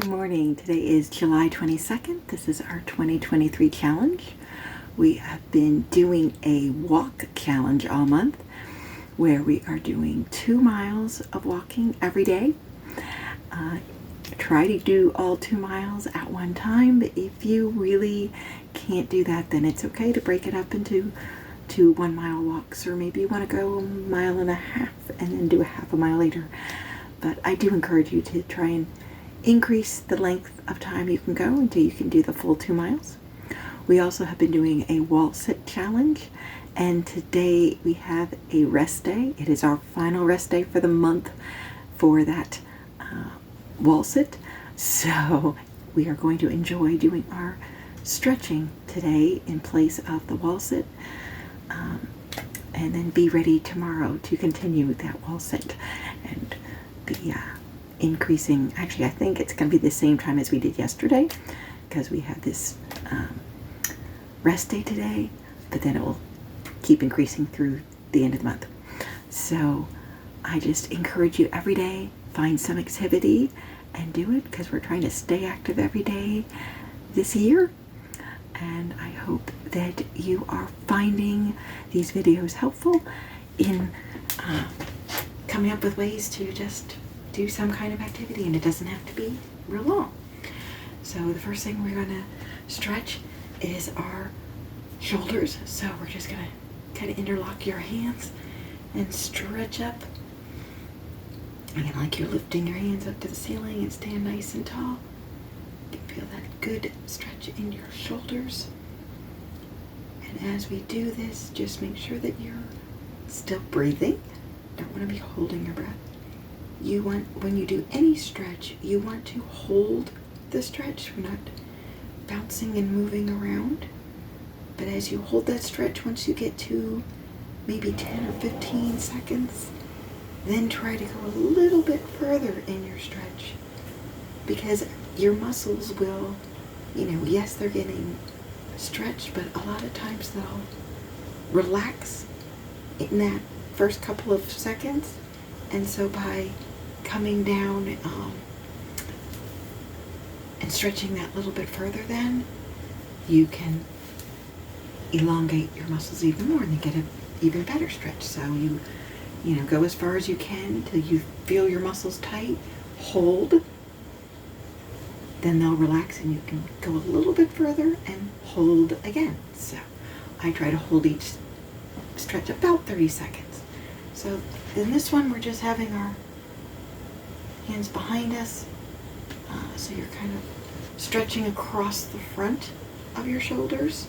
Good morning. Today is July 22nd. This is our 2023 challenge. We have been doing a walk challenge all month where we are doing 2 miles of walking every day. Try to do all 2 miles at one time, but if you really can't do that, then it's okay to break it up into 2 1-mile walks, or maybe you want to go 1.5 miles and then do a half a mile later. But I do encourage you to try and increase the length of time you can go until you can do the full 2 miles. We also have been doing a wall sit challenge, and today we have a rest day. It is our final rest day for the month for that wall sit. So we are going to enjoy doing our stretching today in place of the wall sit, and then be ready tomorrow to continue that wall sit and be increasing. Actually, I think it's going to be the same time as we did yesterday, because we have this rest day today, but then it will keep increasing through the end of the month. So I just encourage you every day, find some activity and do it, because we're trying to stay active every day this year. And I hope that you are finding these videos helpful in coming up with ways to just do some kind of activity, and it doesn't have to be real long. So the first thing we're going to stretch is our shoulders. So we're just going to kind of interlock your hands and stretch up. Again, like you're lifting your hands up to the ceiling and stand nice and tall. You can feel that good stretch in your shoulders. And as we do this, just make sure that you're still breathing. Don't want to be holding your breath. You want, when you do any stretch, you want to hold the stretch. We're not bouncing and moving around. But as you hold that stretch, once you get to maybe 10 or 15 seconds, then try to go a little bit further in your stretch, because your muscles will, yes, they're getting stretched, but a lot of times they'll relax in that first couple of seconds. And so by coming down and stretching that little bit further, then you can elongate your muscles even more and then get an even better stretch. So you go as far as you can till you feel your muscles tight, hold, then they'll relax and you can go a little bit further and hold again. So I try to hold each stretch about 30 seconds. So in this one, we're just having our hands behind us. So you're kind of stretching across the front of your shoulders,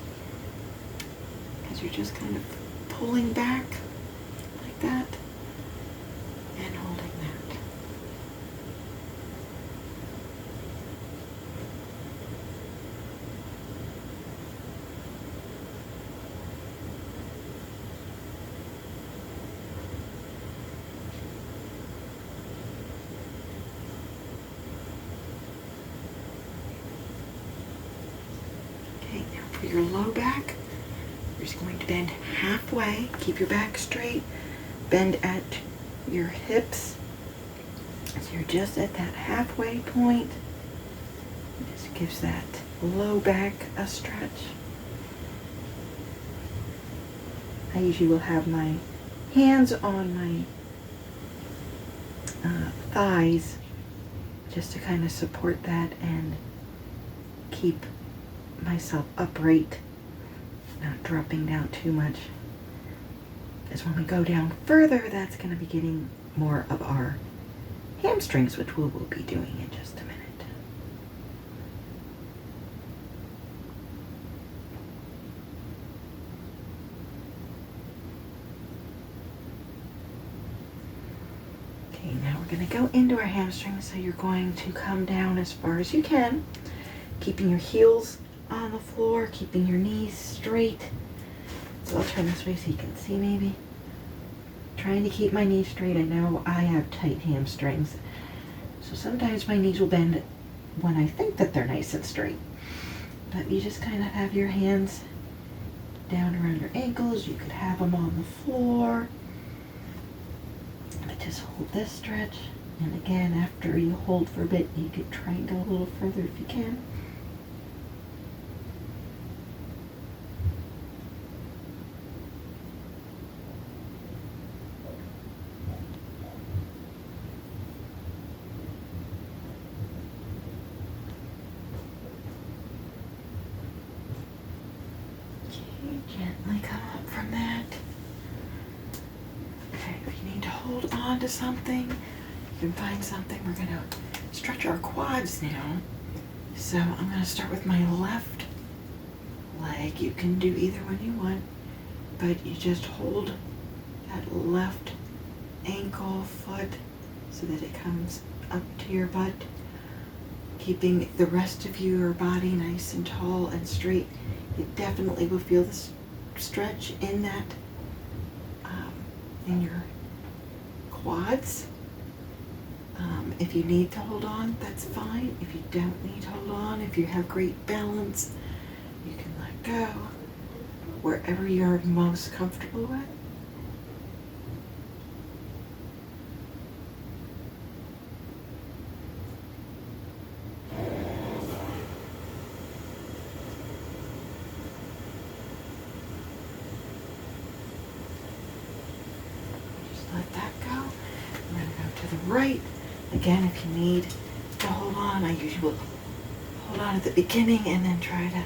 because you're just kind of pulling back like that and holding that. Okay, now for your low back, you're just going to bend halfway. Keep your back straight. Bend at your hips. So you're just at that halfway point. This gives that low back a stretch. I usually will have my hands on my thighs just to kind of support that and keep myself upright, not dropping down too much. Because when we go down further, that's going to be getting more of our hamstrings, which we will be doing in just a minute. Okay, now we're going to go into our hamstrings. So you're going to come down as far as you can, keeping your heels on the floor, keeping your knees straight. So I'll turn this way so you can see maybe. Trying to keep my knees straight. I know I have tight hamstrings, so sometimes my knees will bend when I think that they're nice and straight. But you just kind of have your hands down around your ankles. You could have them on the floor. But just hold this stretch And again, after you hold for a bit, you could try and go a little further if you can. Gently come up from that. Okay, if you need to hold on to something, you can find something. We're going to stretch our quads now. So I'm going to start with my left leg. You can do either one you want, but you just hold that left ankle, foot, so that it comes up to your butt, keeping the rest of your body nice and tall and straight. You definitely will feel the stretch in that, in your quads. If you need to hold on, that's fine. If you don't need to hold on, if you have great balance, you can let go wherever you're most comfortable with. Let that go. I'm going to go to the right. Again, if you need to hold on, I usually will hold on at the beginning and then try to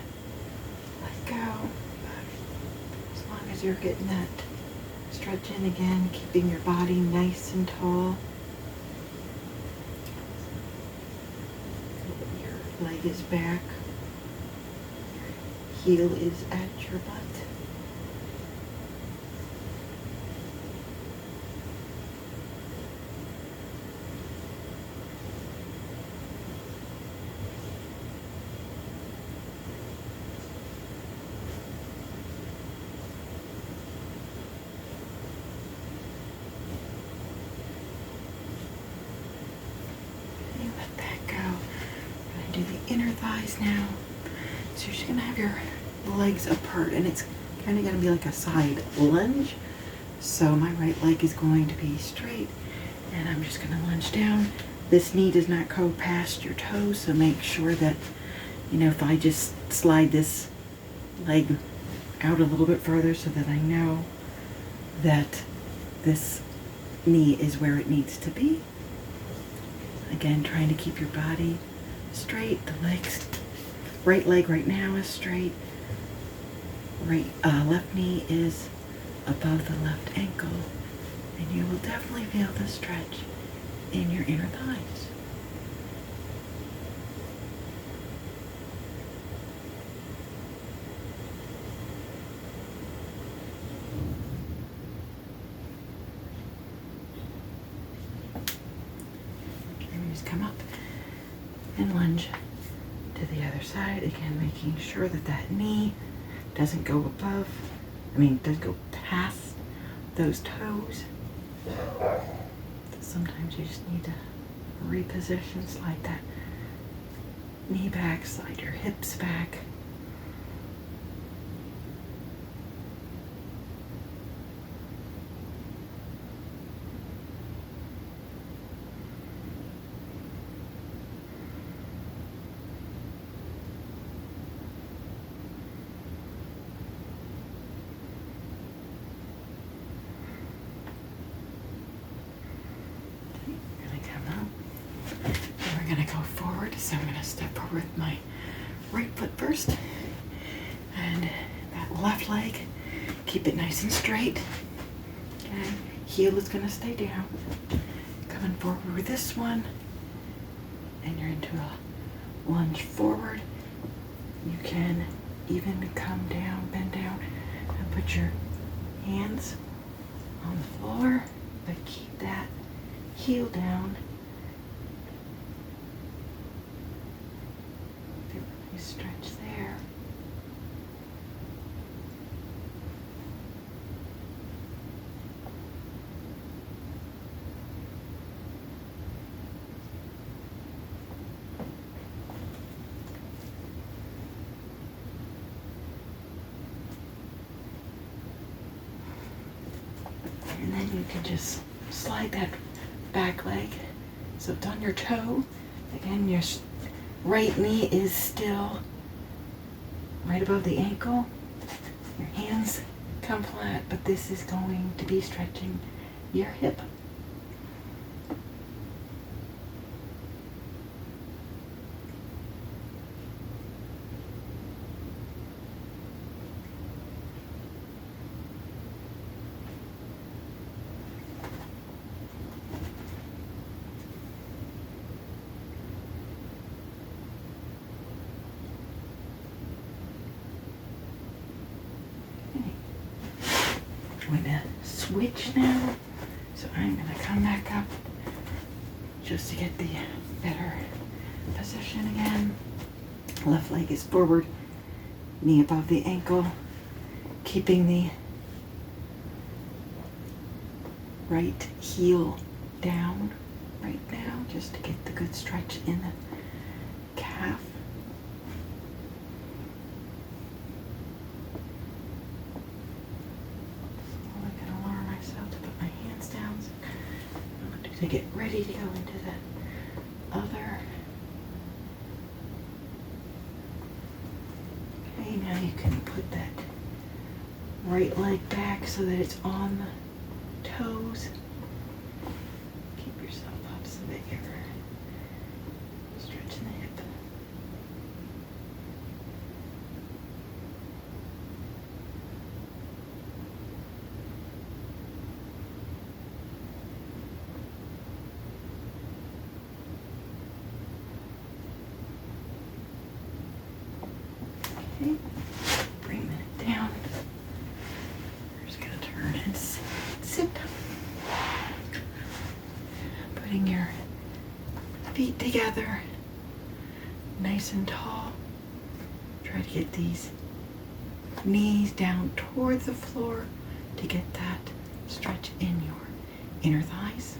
let go. But as long as you're getting that stretch in again, keeping your body nice and tall. Your leg is back. Your heel is at your butt. Let that go. We're going to do the inner thighs now. So you're just going to have your legs apart, and it's kind of going to be like a side lunge. So my right leg is going to be straight, and I'm just going to lunge down. This knee does not go past your toes, so make sure that, if I just slide this leg out a little bit further so that I know that this knee is where it needs to be. Again, trying to keep your body straight. The right leg right now is straight. Left knee is above the left ankle, and you will definitely feel the stretch in your inner thighs. Just come up and lunge to the other side. Again, making sure that that knee doesn't go doesn't go past those toes. Sometimes you just need to reposition, slide that knee back, slide your hips back. We're going to go forward, so I'm going to step forward with my right foot first, and that left leg, keep it nice and straight. Okay, heel is going to stay down. Coming forward with this one, and you're into a lunge forward. You can even come down, bend down, and put your hands on the floor, but keep that heel down. Stretch there. And then you can just slide that back leg So it's on your toe. Again, your right knee is still right above the ankle. Your hands come flat, but this is going to be stretching your hip. I'm going to switch now. So I'm going to come back up just to get the better position again. Left leg is forward, knee above the ankle, keeping the right heel down right now just to get the good stretch in the calf. To get ready to go into the other. Okay, now you can put that right leg back so that it's on the toes. Keep yourself up so that you're stretching the hip. Okay, bring it down. We're just gonna turn and sit. Putting your feet together, nice and tall. Try to get these knees down toward the floor to get that stretch in your inner thighs.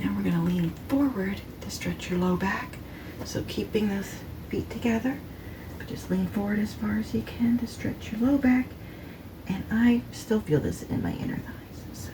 Now we're going to lean forward to stretch your low back. So keeping those feet together, but just lean forward as far as you can to stretch your low back. And I still feel this in my inner thighs. So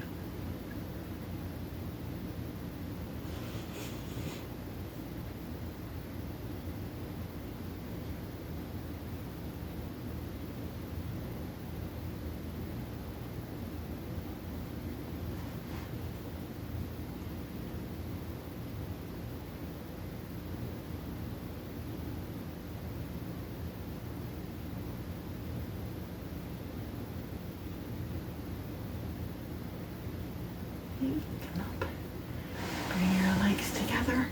come up. Bring your legs together.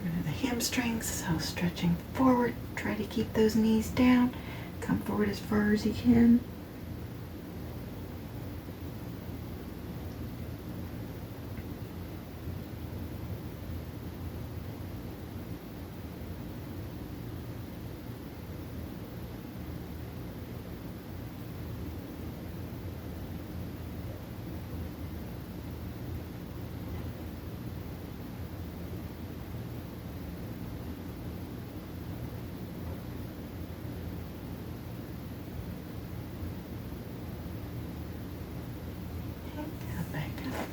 Bring the hamstrings, so stretching forward. Try to keep those knees down. Come forward as far as you can.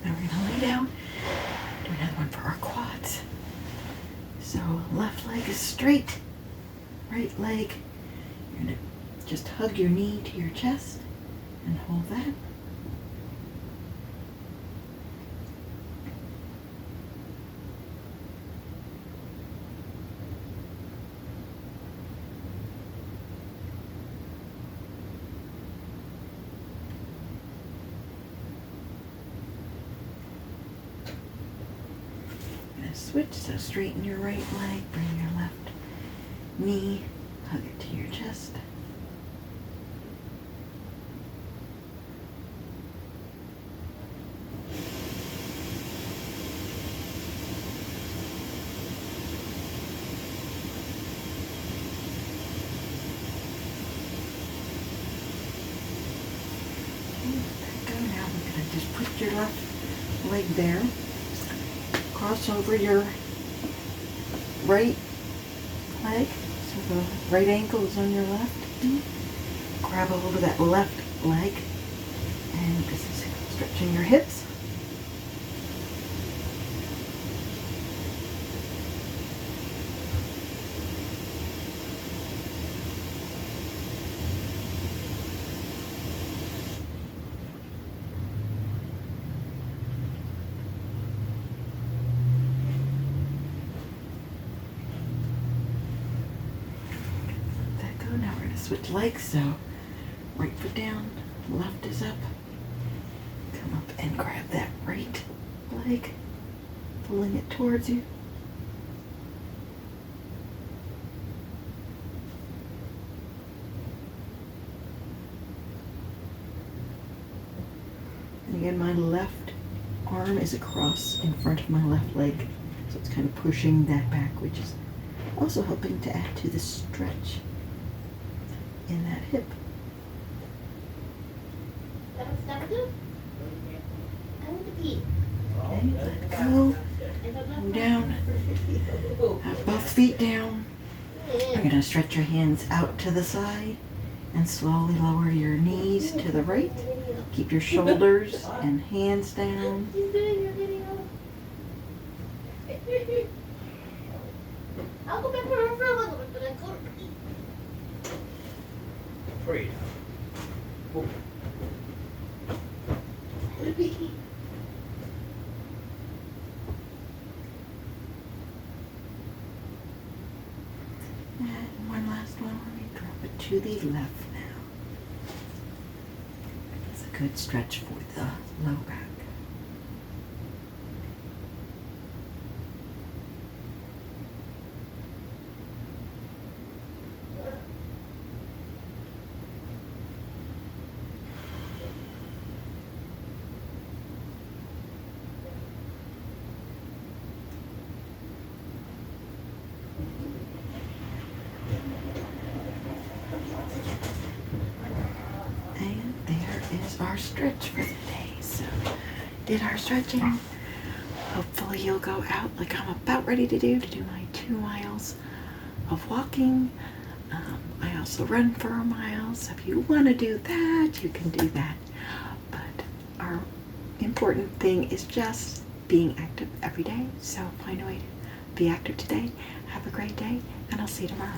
Now we're going to lay down, do another one for our quads. So left leg is straight, right leg, you're going to just hug your knee to your chest and hold that. Switch, so straighten your right leg, bring your left knee, hug it to your chest. just put your left leg there. Cross over your right leg. So the right ankle is on your left. Grab a hold of that left leg. And this is stretching your hips. Now we're going to switch legs, so right foot down, left is up. Come up and grab that right leg, pulling it towards you. And again, my left arm is across in front of my left leg, so it's kind of pushing that back, which is also helping to add to the stretch in that hip. Okay, let go. Come down. Have both feet down. You're going to stretch your hands out to the side and slowly lower your knees to the right. Keep your shoulders and hands down. I'll go back for her for a little bit, but I go to eat. Free. And one last one. Let me drop it to the left now. It's a good stretch for the low back. And there is our stretch for the day. So, did our stretching. Hopefully you'll go out like I'm about ready to do my 2 miles of walking. I also run for a mile, so if you want to do that, you can do that. But our important thing is just being active every day. So find a way to be active today. Have a great day, and I'll see you tomorrow.